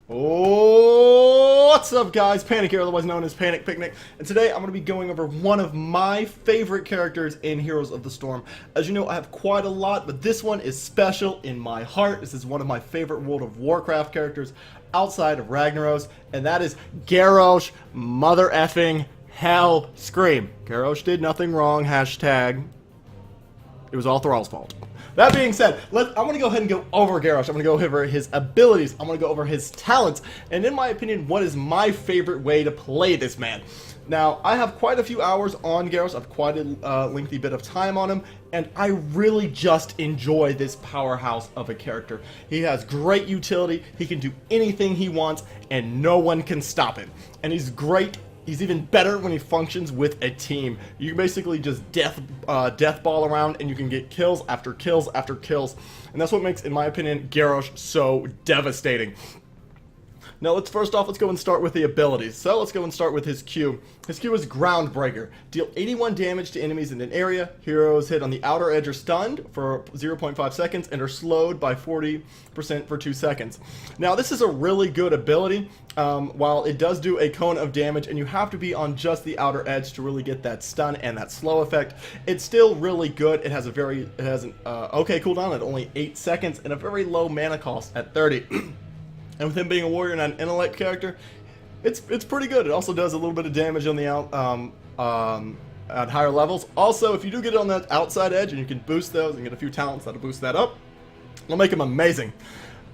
Oh, what's up guys? Panic here, otherwise known as Panic Picnic, and today I'm going to be going over one of my favorite characters in Heroes of the Storm. As you know, I have quite a lot, but this one is special in my heart. This is one of my favorite World of Warcraft characters outside of Ragnaros, and that is Garosh mother effing hell scream. Garosh did nothing wrong, hashtag. It was all Thrall's fault. That being said, I'm going to go ahead and go over Garosh. I'm going to go over his abilities. I'm going to go over his talents. And in my opinion, what is my favorite way to play this man? Now, I have quite a few hours on Garosh. I have quite a lengthy bit of time on him. And I really just enjoy this powerhouse of a character. He has great utility. He can do anything he wants. And no one can stop him. And he's great. He's even better when he functions with a team. You can basically just death ball around and you can get kills after kills after kills. And that's what makes, in my opinion, Garosh so devastating. Now let's go and start with the abilities. So let's go and start with his Q. His Q is Groundbreaker. Deal 81 damage to enemies in an area. Heroes hit on the outer edge are stunned for 0.5 seconds and are slowed by 40% for 2 seconds. Now this is a really good ability. While it does do a cone of damage and you have to be on just the outer edge to really get that stun and that slow effect, it's still really good. It has an okay cooldown at only 8 seconds and a very low mana cost at 30. And with him being a warrior and an intellect character, it's pretty good. It also does a little bit of damage on the at higher levels. Also, if you do get it on that outside edge and you can boost those and get a few talents that'll boost that up, it'll make him amazing.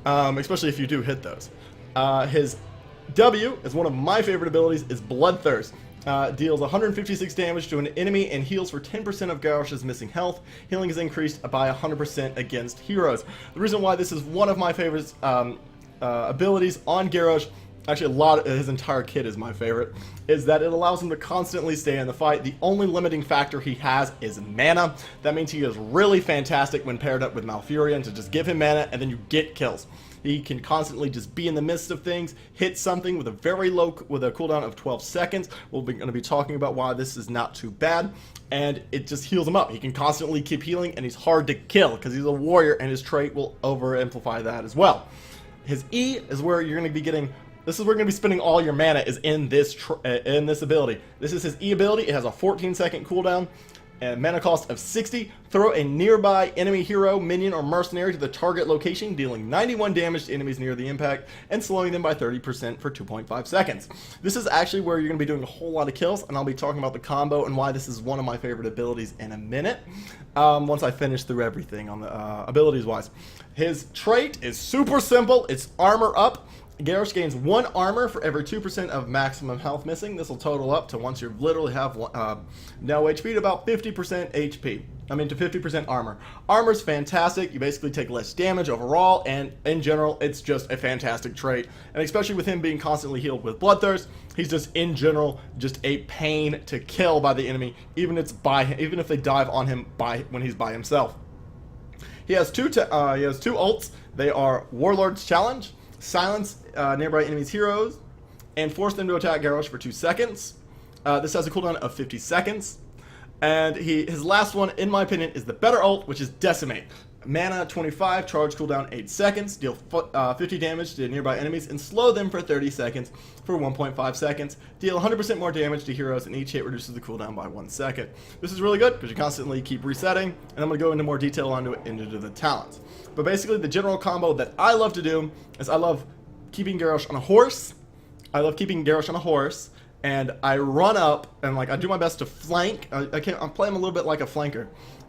Especially if you do hit those. His W is one of my favorite abilities, is Bloodthirst. Deals 156 damage to an enemy and heals for 10% of Garosh's missing health. Healing is increased by 100% against heroes. The reason why this is one of my favorites abilities on Garosh, actually his entire kit is my favorite, is that it allows him to constantly stay in the fight. The only limiting factor he has is mana. That means he is really fantastic when paired up with Malfurion to just give him mana and then you get kills. He can constantly just be in the midst of things, hit something with a cooldown of 12 seconds. We're going to be talking about why this is not too bad. And it just heals him up. He can constantly keep healing and he's hard to kill because he's a warrior and his trait will over-amplify that as well. His E is where you're going to be getting, this is where you're going to be spending all your mana, is in this ability. This is his E ability. It has a 14-second cooldown and mana cost of 60. Throw a nearby enemy hero, minion, or mercenary to the target location, dealing 91 damage to enemies near the impact and slowing them by 30% for 2.5 seconds. This is actually where you're going to be doing a whole lot of kills, and I'll be talking about the combo and why this is one of my favorite abilities in a minute, once I finish through everything on the abilities-wise. His trait is super simple. It's Armor Up. Garosh gains 1 armor for every 2% of maximum health missing. This will total up to, once you literally have no HP, to about 50% HP. I mean, to 50% armor. Armor's fantastic. You basically take less damage overall, and in general, it's just a fantastic trait. And especially with him being constantly healed with Bloodthirst, he's just, in general, just a pain to kill by the enemy, even if they dive on him when he's by himself. He has two ults. They are Warlord's Challenge, silence nearby enemies' heroes, and force them to attack Garosh for 2 seconds. This has a cooldown of 50 seconds. And his last one, in my opinion, is the better ult, which is Decimate. Mana 25, charge cooldown 8 seconds, deal 50 damage to nearby enemies, and slow them for 30 seconds for 1.5 seconds. Deal 100% more damage to heroes, and each hit reduces the cooldown by 1 second. This is really good because you constantly keep resetting, and I'm going to go into more detail onto it into the talents. But basically, the general combo that I love to do is I love keeping Garosh on a horse. And I run up and I do my best to flank. I play him a little bit like a flanker,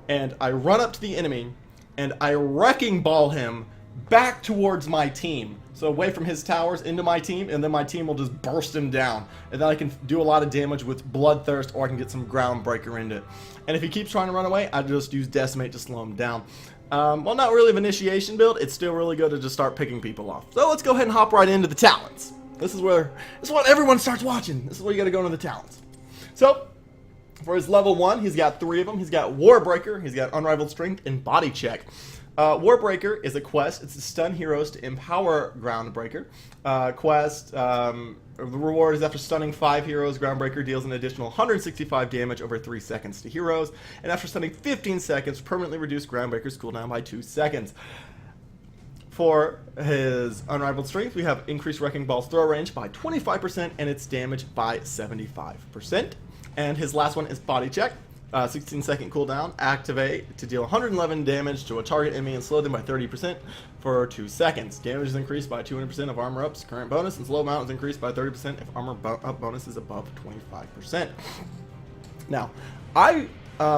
and I run up to the enemy and I wrecking ball him back towards my team. So away from his towers into my team, and then my team will just burst him down. And then I can do a lot of damage with Bloodthirst, or I can get some Groundbreaker into it. And if he keeps trying to run away, I just use Decimate to slow him down. Well, not really an initiation build. It's still really good to just start picking people off. So let's go ahead and hop right into the talents. This is what everyone starts watching. This is where you got to go into the talents. So for his level 1, he's got 3 of them. He's got Warbreaker, he's got Unrivaled Strength, and Body Check. Warbreaker is a quest. It's to stun heroes to empower Groundbreaker. The reward is after stunning 5 heroes, Groundbreaker deals an additional 165 damage over 3 seconds to heroes, and after stunning 15 seconds, permanently reduce Groundbreaker's cooldown by 2 seconds. For his unrivaled strength, we have increased Wrecking Ball's throw range by 25% and its damage by 75%. And his last one is Body Check. 16-second cooldown. Activate to deal 111 damage to a target enemy and slow them by 30% for 2 seconds. Damage is increased by 200% if armor up's current bonus, and slow amount is increased by 30% if armor up bonus is above 25%. Now,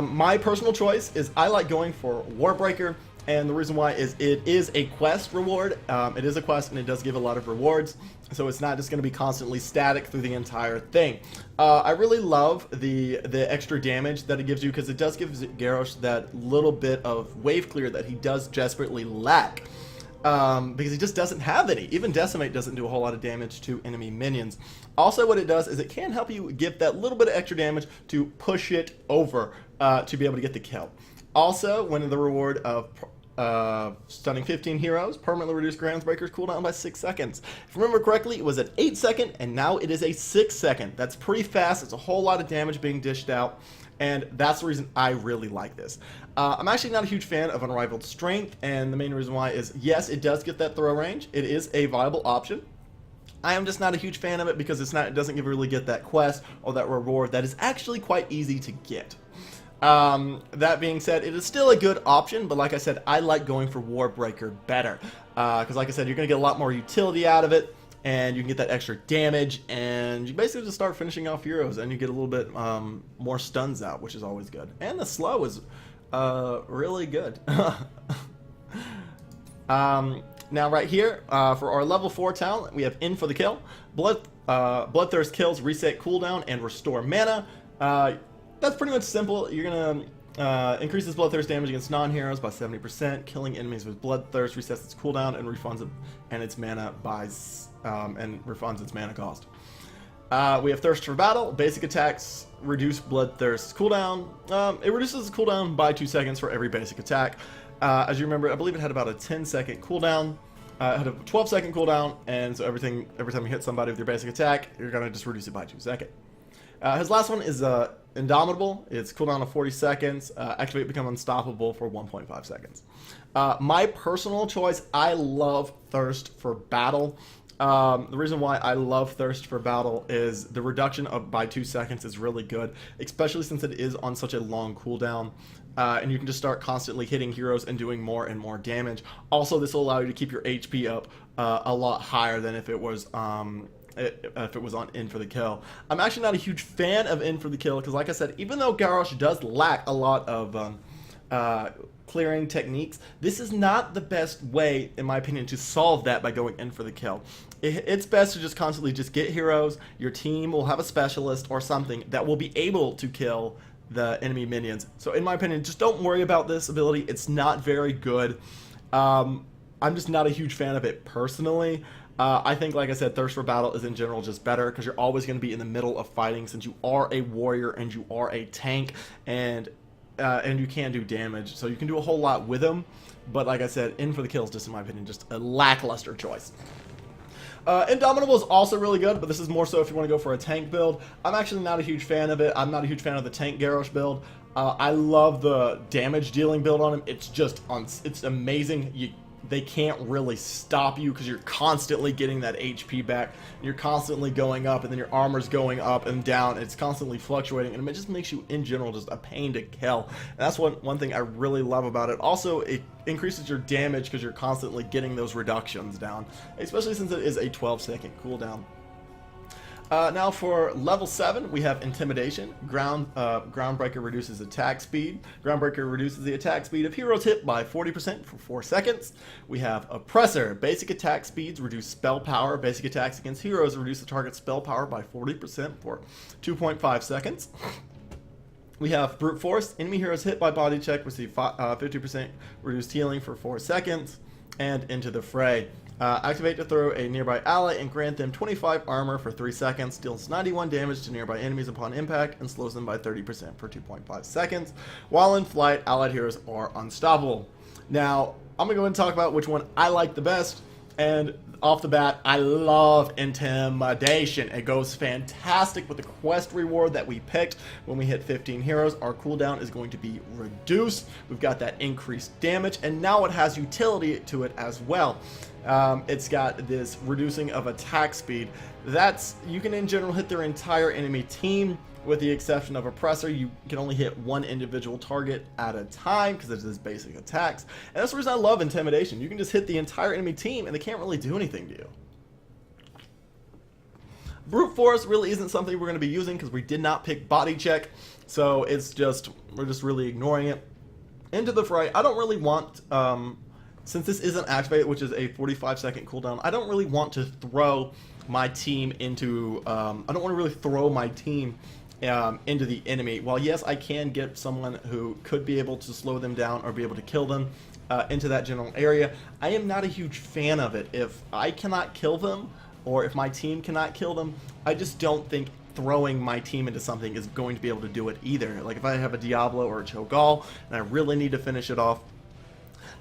my personal choice is I like going for Warbreaker. And the reason why is it is a quest reward. It is a quest and it does give a lot of rewards. So it's not just going to be constantly static through the entire thing. I really love the extra damage that it gives you because it does give Garosh that little bit of wave clear that he does desperately lack. Because he just doesn't have any. Even Decimate doesn't do a whole lot of damage to enemy minions. Also what it does is it can help you give that little bit of extra damage to push it over to be able to get the kill. Also, one of the reward of stunning 15 heroes, permanently reduced Groundbreaker's cooldown by 6 seconds. If I remember correctly, it was an 8-second, and now it is a 6-second. That's pretty fast. It's a whole lot of damage being dished out, and that's the reason I really like this. I'm actually not a huge fan of Unrivaled Strength, and the main reason why is, yes, it does get that throw range. It is a viable option. I am just not a huge fan of it because it doesn't really get that quest or that reward that is actually quite easy to get. That being said, it is still a good option, but like I said, I like going for Warbreaker better. Because like I said, you're going to get a lot more utility out of it, and you can get that extra damage, and you basically just start finishing off heroes, and you get a little bit more stuns out, which is always good. And the slow is really good. Now right here, for our level 4 talent, we have In for the Kill. Bloodthirst kills, reset cooldown, and restore mana. That's pretty much simple. You're going to increase his Bloodthirst damage against non-heroes by 70%, killing enemies with Bloodthirst, resets its cooldown, and refunds it, and its mana and refunds its mana cost. We have Thirst for Battle. Basic attacks reduce Bloodthirst's cooldown. It reduces its cooldown by 2 seconds for every basic attack. As you remember, I believe it had about a 10-second cooldown. It had a 12-second cooldown, and so every time you hit somebody with your basic attack, you're going to just reduce it by 2 seconds. His last one is Indomitable. It's cooldown of 40 seconds. Activate Become Unstoppable for 1.5 seconds. My personal choice, I love Thirst for Battle. The reason why I love Thirst for Battle is the reduction by 2 seconds is really good, especially since it is on such a long cooldown. And you can just start constantly hitting heroes and doing more and more damage. Also, this will allow you to keep your HP up a lot higher than if it was on In for the Kill. I'm actually not a huge fan of In for the Kill because, like I said, even though Garosh does lack a lot of clearing techniques, this is not the best way, in my opinion, to solve that by going In for the Kill. It's best to just constantly just get heroes. Your team will have a specialist or something that will be able to kill the enemy minions. So in my opinion, just don't worry about this ability. It's not very good. I'm just not a huge fan of it personally. I think, like I said, Thirst for Battle is in general just better because you're always going to be in the middle of fighting since you are a warrior and you are a tank, and you can do damage. So you can do a whole lot with them. But like I said, In for the Kill is just, in my opinion, just a lackluster choice. Indomitable is also really good, but this is more so if you want to go for a tank build. I'm actually not a huge fan of it. I'm not a huge fan of the tank Garosh build. I love the damage dealing build on him. It's just it's amazing. They can't really stop you because you're constantly getting that HP back. You're constantly going up, and then your armor's going up and down. It's constantly fluctuating, and it just makes you, in general, just a pain to kill. And that's one thing I really love about it. Also, it increases your damage because you're constantly getting those reductions down, especially since it is a 12-second cooldown. Now for level 7, we have Intimidation. Groundbreaker reduces attack speed. Groundbreaker reduces the attack speed of heroes hit by 40% for 4 seconds. We have Oppressor. Basic attack speeds reduce spell power. Basic attacks against heroes reduce the target's spell power by 40% for 2.5 seconds. We have Brute Force. Enemy heroes hit by body check receive 50% reduced healing for 4 seconds. And Into the Fray. Activate to throw a nearby ally and grant them 25 armor for 3 seconds, deals 91 damage to nearby enemies upon impact, and slows them by 30% for 2.5 seconds. While in flight, allied heroes are unstoppable. Now, I'm going to go ahead and talk about which one I like the best, and off the bat, I love Intimidation. It goes fantastic with the quest reward that we picked. When we hit 15 heroes, our cooldown is going to be reduced. We've got that increased damage, and now it has utility to it as well. It's got this reducing of attack speed. You can in general hit their entire enemy team. With the exception of Oppressor, you can only hit one individual target at a time because it is basic attacks. And that's the reason I love Intimidation. You can just hit the entire enemy team and they can't really do anything to you. Brute Force really isn't something we're going to be using because we did not pick Body Check. So we're just really ignoring it. Into the Fray, I don't really want, since this isn't activated, which is a 45-second cooldown, I don't really want to throw my team into, I don't want to really throw my team into the enemy. While yes, I can get someone who could be able to slow them down or be able to kill them into that general area, I am not a huge fan of it. If I cannot kill them, or if my team cannot kill them, I just don't think throwing my team into something is going to be able to do it either. Like if I have a Diablo or a Cho'Gall and I really need to finish it off,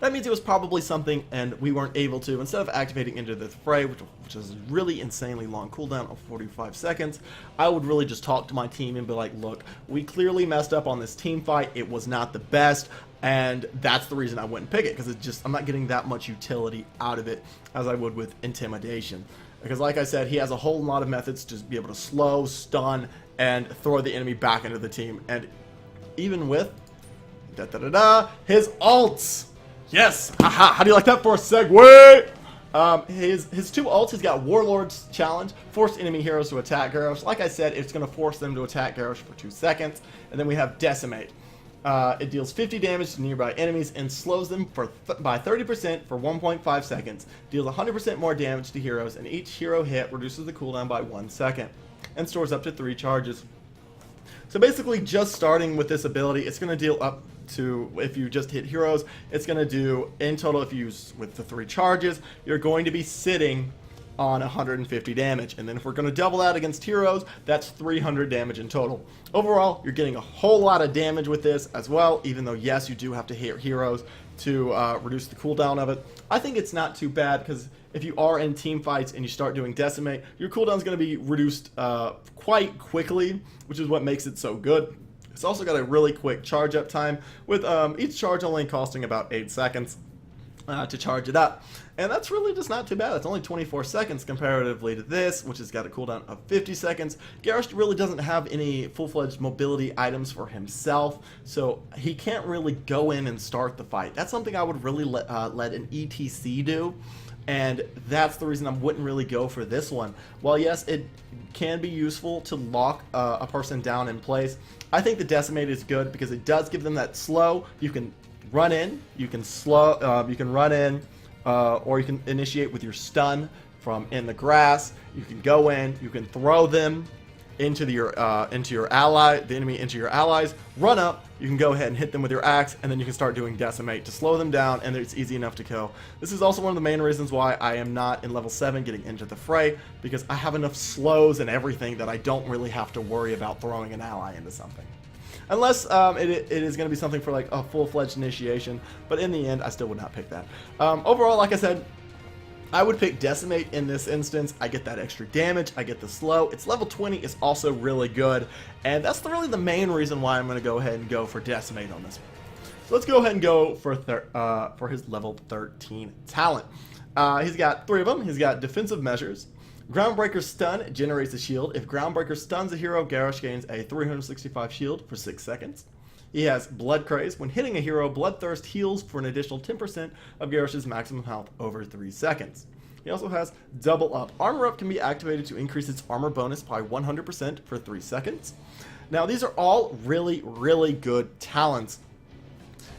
that means it was probably something and we weren't able to. Instead of activating Into the Fray, which is a really insanely long cooldown of 45 seconds, I would really just talk to my team and be like, look, we clearly messed up on this team fight. It was not the best, and that's the reason I wouldn't pick it, because I'm not getting that much utility out of it as I would with Intimidation. Because like I said, he has a whole lot of methods to be able to slow, stun, and throw the enemy back into the team. And even with his ults. Yes! Aha! How do you like that for a segue? His two ults, he's got Warlord's Challenge, force enemy heroes to attack Garosh. Like I said, it's going to force them to attack Garosh for 2 seconds. And then we have Decimate. It deals 50 damage to nearby enemies and slows them by 30% for 1.5 seconds. Deals 100% more damage to heroes, and each hero hit reduces the cooldown by 1 second. And stores up to 3 charges. So basically, just starting with this ability, it's going to deal up to, if you just hit heroes, it's going to do, in total, if you use with the 3 charges, you're going to be sitting on 150 damage. And then if we're going to double that against heroes, that's 300 damage in total. Overall, you're getting a whole lot of damage with this as well, even though, yes, you do have to hit heroes to reduce the cooldown of it. I think it's not too bad, because if you are in team fights and you start doing Decimate, your cooldown is going to be reduced quite quickly, which is what makes it so good. It's also got a really quick charge up time, with each charge only costing about 8 seconds to charge it up. And that's really just not too bad. It's only 24 seconds comparatively to this, which has got a cooldown of 50 seconds. Garosh really doesn't have any full-fledged mobility items for himself, so he can't really go in and start the fight. That's something I would really let an ETC do. And that's the reason I wouldn't really go for this one. While yes, it can be useful to lock a person down in place, I think the Decimate is good because it does give them that slow. You can run in, you can slow, you can run in, or you can initiate with your stun from in the grass. You can go in, you can throw them into your ally, the enemy into your allies, run up, you can go ahead and hit them with your axe, and then you can start doing Decimate to slow them down, and it's easy enough to kill. This is also one of the main reasons why I am not in level 7 getting Into the Fray, because I have enough slows and everything that I don't really have to worry about throwing an ally into something. Unless it is going to be something for like a full-fledged initiation, but in the end, I still would not pick that. Overall, like I said, I would pick Decimate in this instance. I get that extra damage, I get the slow. It's level 20, it's also really good, and that's really the main reason why I'm going to go ahead and go for Decimate on this one. So let's go ahead and go for his level 13 talent. He's got 3 of them. He's got Defensive Measures. Groundbreaker Stun generates a shield. If Groundbreaker stuns a hero, Garosh gains a 365 shield for 6 seconds. He has Blood Craze. When hitting a hero, Bloodthirst heals for an additional 10% of Garosh's maximum health over 3 seconds. He also has Double Up. Armor Up can be activated to increase its armor bonus by 100% for 3 seconds. Now, these are all really, really good talents.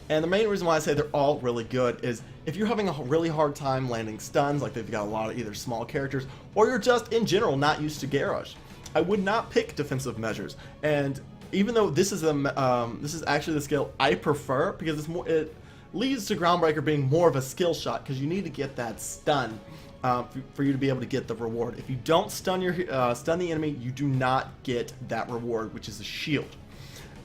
And the main reason why I say they're all really good is if you're having a really hard time landing stuns, like they've got a lot of either small characters, or you're just in general not used to Garosh, I would not pick Defensive Measures. And even though this is actually the skill I prefer, because it leads to Groundbreaker being more of a skill shot, because you need to get that stun for you to be able to get the reward. If you don't stun the enemy, you do not get that reward, which is a shield.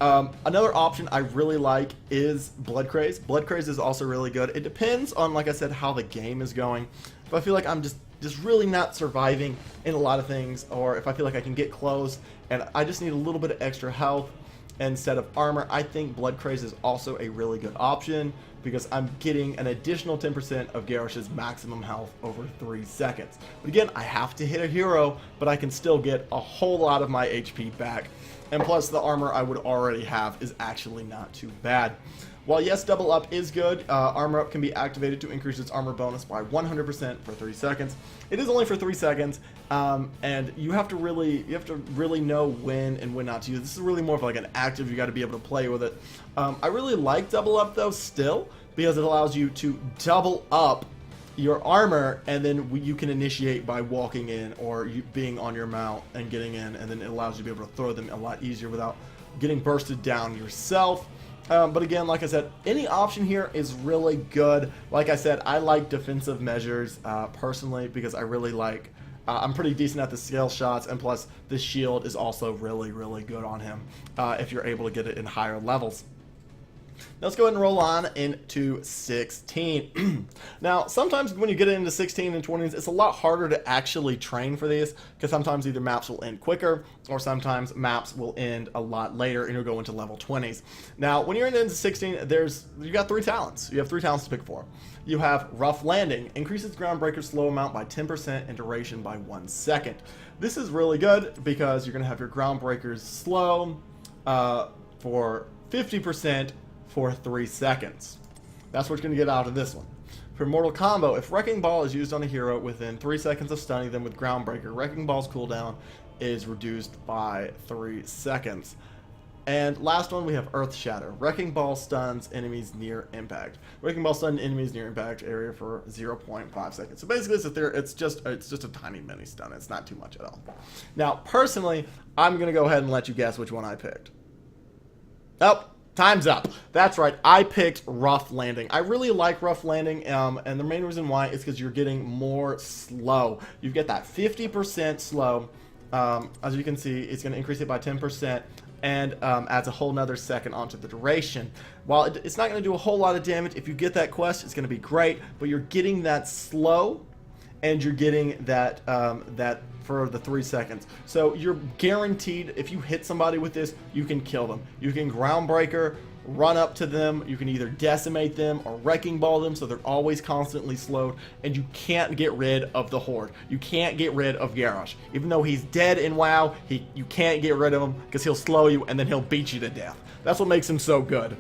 Another option I really like is Blood Craze. Blood Craze is also really good. It depends on, like I said, how the game is going. If I feel like I'm just just really not surviving in a lot of things, or if I feel like I can get close and I just need a little bit of extra health instead of armor, I think Blood Craze is also a really good option because I'm getting an additional 10% of Garosh's maximum health over 3 seconds. But again, I have to hit a hero, but I can still get a whole lot of my HP back. And plus, the armor I would already have is actually not too bad. While yes, double up is good, armor up can be activated to increase its armor bonus by 100% for 3 seconds. It is only for 3 seconds, and you have to really know when and when not to use. This is really more of like an active. You got to be able to play with it. I really like double up though still because it allows you to double up your armor, and then you can initiate by walking in or you being on your mount and getting in, and then it allows you to be able to throw them a lot easier without getting bursted down yourself. But again, like I said, any option here is really good. Like I said, I like defensive measures personally because I really like, I'm pretty decent at the scale shots, and plus the shield is also really, really good on him if you're able to get it in higher levels. Now let's go ahead and roll on into 16. Now, sometimes when you get into 16 and 20s, it's a lot harder to actually train for these because sometimes either maps will end quicker or sometimes maps will end a lot later and you'll go into level 20s. Now, when you're into 16, you got 3 talents. You have 3 talents to pick for. You have Rough Landing, increases Groundbreaker's slow amount by 10% and duration by 1 second. This is really good because you're going to have your Groundbreakers slow for 50% for 3 seconds. That's what you're going to get out of this one. For Mortal Combo, if Wrecking Ball is used on a hero within 3 seconds of stunning them with Groundbreaker, Wrecking Ball's cooldown is reduced by 3 seconds. And last one, we have Earth Shatter. Wrecking Ball stuns enemies near impact. Wrecking Ball stuns enemies near impact area for 0.5 seconds. So basically, it's just a tiny mini stun. It's not too much at all. Now, personally, I'm going to go ahead and let you guess which one I picked. Oh, time's up. That's right. I picked Rough Landing. I really like Rough Landing, and the main reason why is because you're getting more slow. You get that 50% slow. As you can see, it's going to increase it by 10%. And adds a whole nother second onto the duration. While it's not going to do a whole lot of damage, if you get that quest, it's going to be great. But you're getting that slow, and you're getting that that for the 3 seconds. So you're guaranteed, if you hit somebody with this, you can kill them. You can Groundbreaker, run up to them, you can either decimate them or Wrecking Ball them, so they're always constantly slowed, and you can't get rid of the Horde. You can't get rid of Garosh. Even though he's dead in WoW, you can't get rid of him because he'll slow you and then he'll beat you to death. That's what makes him so good.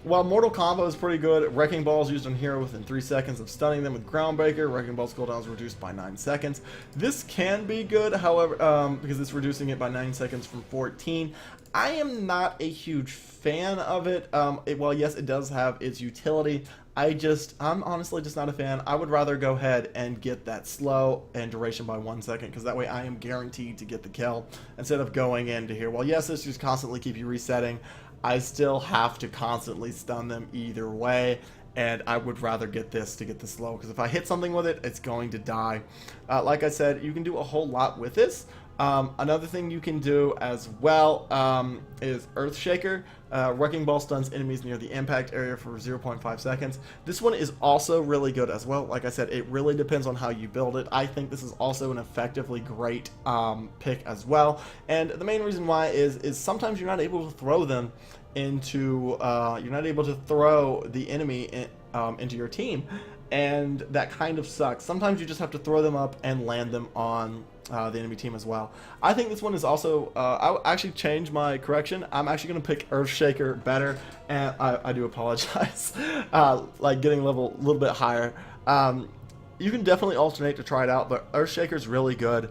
While Mortal Combo is pretty good, Wrecking Ball is used on hero within 3 seconds of stunning them with Groundbreaker. Wrecking Ball's cooldown is reduced by 9 seconds. This can be good, however, because it's reducing it by 9 seconds from 14. I am not a huge fan of it. While yes, it does have its utility, I'm honestly just not a fan. I would rather go ahead and get that slow and duration by 1 second, because that way I am guaranteed to get the kill instead of going into here. Well, yes, this just constantly keep you resetting. I still have to constantly stun them either way, and I would rather get this to get the slow, because if I hit something with it, it's going to die. Like I said, you can do a whole lot with this. Another thing you can do as well is Earthshaker. Wrecking Ball stuns enemies near the impact area for 0.5 seconds. This one is also really good as well. Like I said, it really depends on how you build it. I think this is also an effectively great pick as well. And the main reason why is sometimes you're not able to throw them into, you're not able to throw the enemy into your team. And that kind of sucks. Sometimes you just have to throw them up and land them on the enemy team as well. I think this one is also, I'll actually change my correction. I'm actually going to pick Earthshaker better, and I do apologize. Like getting a little bit higher. You can definitely alternate to try it out, but Earthshaker is really good.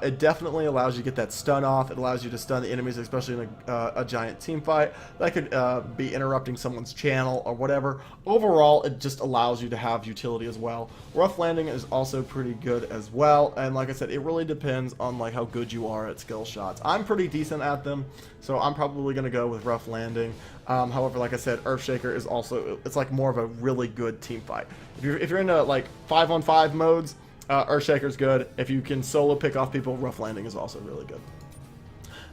It definitely allows you to get that stun off. It allows you to stun the enemies, especially in a giant team fight. That could be interrupting someone's channel or whatever. Overall, it just allows you to have utility as well. Rough Landing is also pretty good as well. And like I said, it really depends on like how good you are at skill shots. I'm pretty decent at them, so I'm probably going to go with Rough Landing. However, like I said, Earthshaker is also, it's like more of a really good team fight. If you're into like 5-on-5 modes, Earthshaker's good. If you can solo pick off people, Rough Landing is also really good.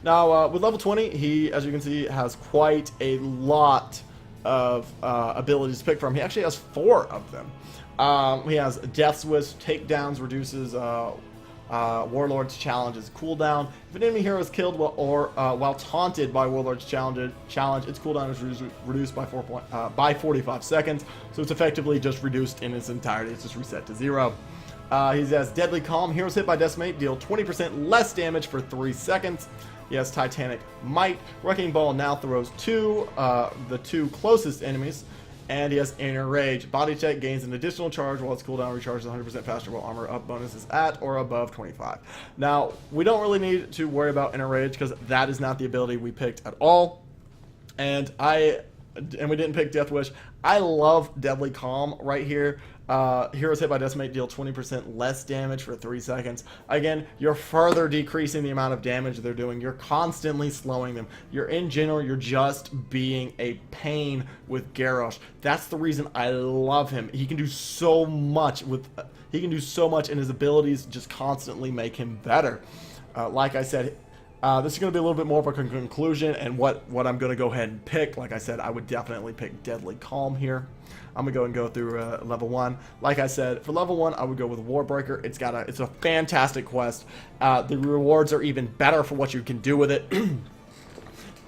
Now, with level 20, he, as you can see, has quite a lot of abilities to pick from. He actually has 4 of them. He has Death Swish, takedowns, reduces Warlord's challenge's cooldown. If an enemy hero is killed while taunted by Warlord's challenge, its cooldown is reduced by 45 seconds. So it's effectively just reduced in its entirety. It's just reset to 0. He has Deadly Calm. Heroes hit by Decimate deal 20% less damage for 3 seconds. He has Titanic Might. Wrecking Ball now throws the two closest enemies. And he has Inner Rage. Body Check gains an additional charge while its cooldown recharges 100% faster while armor up bonus is at or above 25. Now, we don't really need to worry about Inner Rage because that is not the ability we picked at all. And we didn't pick Death Wish. I love Deadly Calm right here. Heroes hit by Decimate deal 20% less damage for 3 seconds. Again, you're further decreasing the amount of damage they're doing. You're constantly slowing them. In general, you're just being a pain with Garosh. That's the reason I love him. He can do so much and his abilities just constantly make him better. Like I said, this is going to be a little bit more of a conclusion and what I'm going to go ahead and pick. Like I said, I would definitely pick Deadly Calm here. I'm going to go and go through level 1. Like I said, for level 1, I would go with Warbreaker. It's a fantastic quest. The rewards are even better for what you can do with it.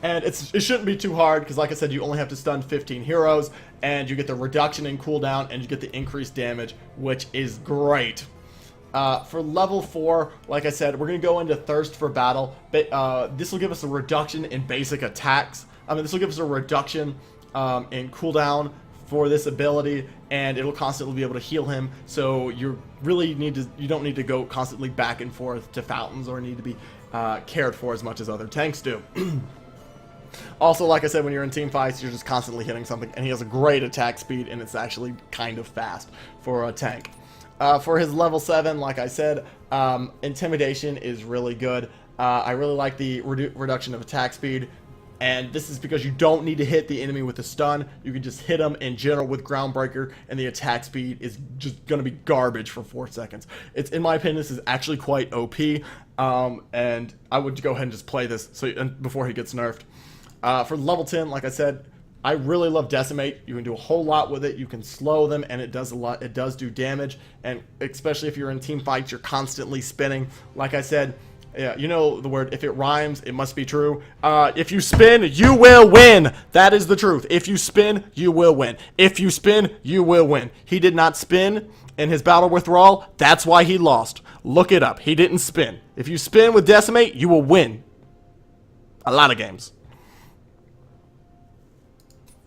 And it shouldn't be too hard because, like I said, you only have to stun 15 heroes, and you get the reduction in cooldown, and you get the increased damage, which is great. For level 4, like I said, we're going to go into Thirst for Battle. This will give us a reduction in basic attacks. This will give us a reduction in cooldown for this ability, and it'll constantly be able to heal him. So you don't need to go constantly back and forth to fountains or need to be cared for as much as other tanks do. Also, like I said, when you're in team fights, you're just constantly hitting something, and he has a great attack speed, and it's actually kind of fast for a tank. For his level 7, like I said, Intimidation is really good. I really like the reduction of attack speed, and this is because you don't need to hit the enemy with a stun. You can just hit them in general with Groundbreaker, and the attack speed is just going to be garbage for 4 seconds. In my opinion, this is actually quite OP, and I would go ahead and just play this before he gets nerfed. For level 10, like I said, I really love Decimate. You can do a whole lot with it. You can slow them, and it does a lot. It does do damage, and especially if you're in team fights, you're constantly spinning. Like I said, yeah, you know the word, if it rhymes, it must be true. If you spin, you will win. That is the truth. If you spin, you will win. If you spin, you will win. He did not spin in his battle withdrawal. That's why he lost. Look it up. He didn't spin. If you spin with Decimate, you will win. A lot of games.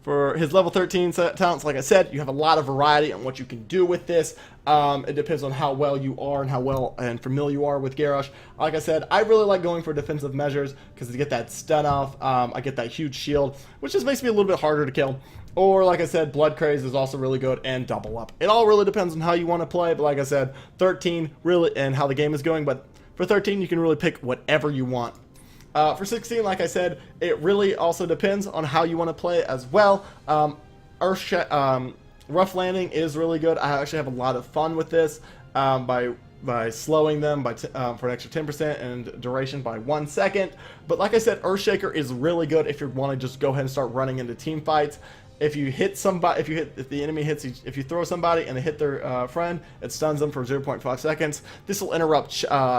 For his level 13 talents, like I said, you have a lot of variety on what you can do with this. It depends on how well you are and how well and familiar you are with Garosh. Like I said, I really like going for defensive measures because to get that stun off, I get that huge shield, which just makes me a little bit harder to kill. Or, like I said, Blood Craze is also really good, and Double Up. It all really depends on how you want to play, but like I said, 13 really, and how the game is going, but for 13, you can really pick whatever you want. For 16, like I said, it really also depends on how you want to play as well. Rough Landing is really good. I actually have a lot of fun with this by slowing them for an extra 10% and duration by 1 second. But like I said, Earthshaker is really good if you want to just go ahead and start running into team fights. If you hit somebody, if the enemy hits, if you throw somebody and they hit their friend, it stuns them for 0.5 seconds. This will interrupt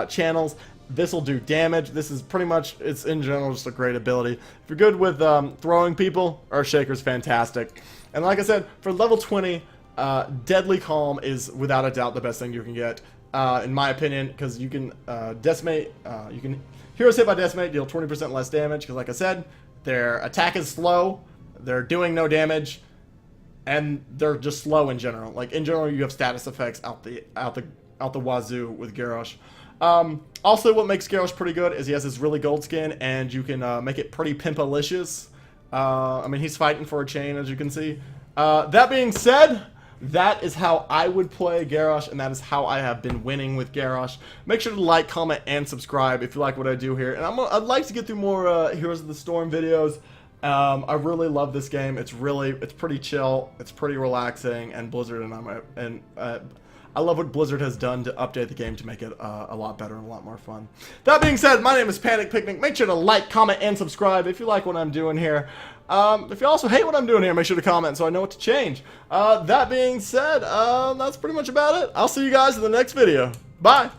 channels. This will do damage. This is pretty much, it's in general just a great ability. If you're good with throwing people, Earthshaker's fantastic. And like I said, for level 20, Deadly Calm is without a doubt the best thing you can get, in my opinion, because you can decimate, heroes hit by Decimate deal 20% less damage, because like I said, their attack is slow, they're doing no damage, and they're just slow in general. Like in general, you have status effects out the wazoo with Garosh. Also, what makes Garosh pretty good is he has this really gold skin, and you can make it pretty pimpalicious. I mean, he's fighting for a chain, as you can see. That being said, that is how I would play Garosh, and that is how I have been winning with Garosh. Make sure to like, comment, and subscribe if you like what I do here. And I'd like to get through more Heroes of the Storm videos. I really love this game. It's pretty chill. It's pretty relaxing, and Blizzard and I love what Blizzard has done to update the game to make it a lot better and a lot more fun. That being said, my name is Panic Picnic. Make sure to like, comment, and subscribe if you like what I'm doing here. If you also hate what I'm doing here, make sure to comment so I know what to change. That being said, that's pretty much about it. I'll see you guys in the next video. Bye!